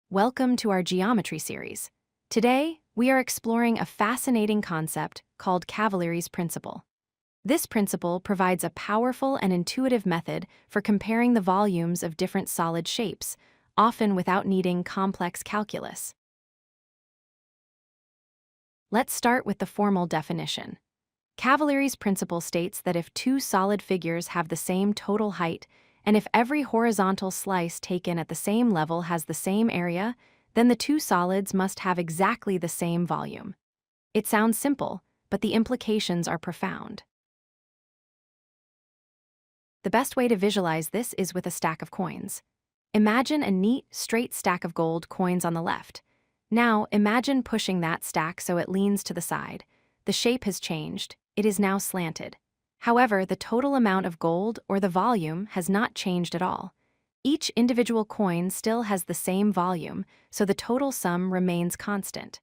Welcome to our geometry series. Today, we are exploring a fascinating concept called Cavalier's principle. This principle provides a powerful and intuitive method for comparing the volumes of different solid shapes, often without needing complex calculus. Let's start with the formal definition. Cavalier's principle states that if two solid figures have the same total height, and if every horizontal slice taken at the same level has the same area, then the two solids must have exactly the same volume. It sounds simple, but the implications are profound. The best way to visualize this is with a stack of coins. Imagine a neat, straight stack of gold coins on the left. Now, imagine pushing that stack so it leans to the side. The shape has changed. It is now slanted. However, the total amount of gold, or the volume, has not changed at all. Each individual coin still has the same volume, so the total sum remains constant.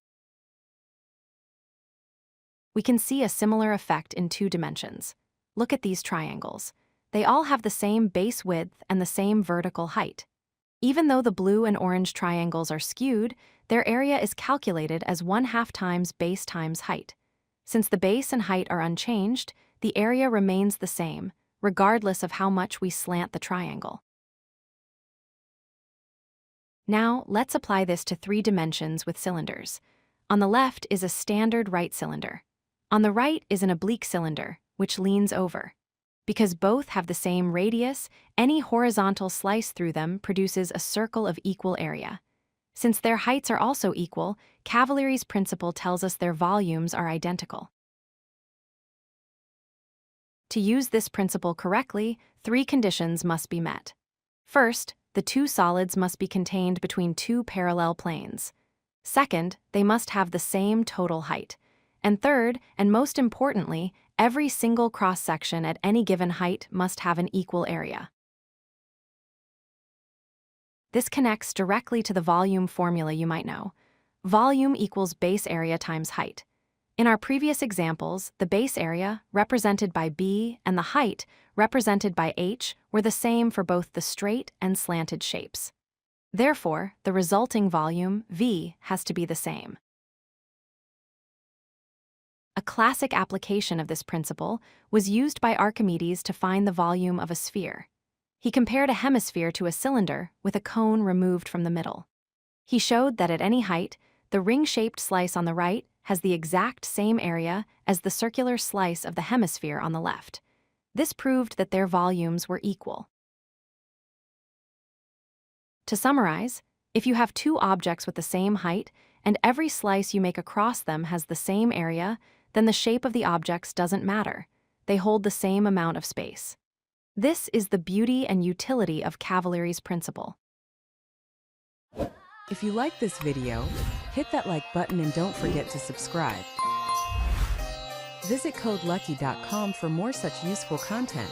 We can see a similar effect in two dimensions. Look at these triangles. They all have the same base width and the same vertical height. Even though the blue and orange triangles are skewed, their area is calculated as 1/2 times base times height. Since the base and height are unchanged, the area remains the same, regardless of how much we slant the triangle. Now, let's apply this to 3 dimensions with cylinders. On the left is a standard right cylinder. On the right is an oblique cylinder, which leans over. Because both have the same radius, any horizontal slice through them produces a circle of equal area. Since their heights are also equal, Cavalier's principle tells us their volumes are identical. To use this principle correctly, 3 conditions must be met. First, the two solids must be contained between 2 parallel planes. Second, they must have the same total height. And third, and most importantly, every single cross-section at any given height must have an equal area. This connects directly to the volume formula you might know. Volume equals base area times height. In our previous examples, the base area, represented by B, and the height, represented by H, were the same for both the straight and slanted shapes. Therefore, the resulting volume, V, has to be the same. A classic application of this principle was used by Archimedes to find the volume of a sphere. He compared a hemisphere to a cylinder with a cone removed from the middle. He showed that at any height, the ring-shaped slice on the right has the exact same area as the circular slice of the hemisphere on the left. This proved that their volumes were equal. To summarize, if you have 2 objects with the same height and every slice you make across them has the same area, then the shape of the objects doesn't matter. They hold the same amount of space. This is the beauty and utility of Cavalier's principle. If you like this video, hit that like button and don't forget to subscribe. Visit codelucky.com for more such useful content.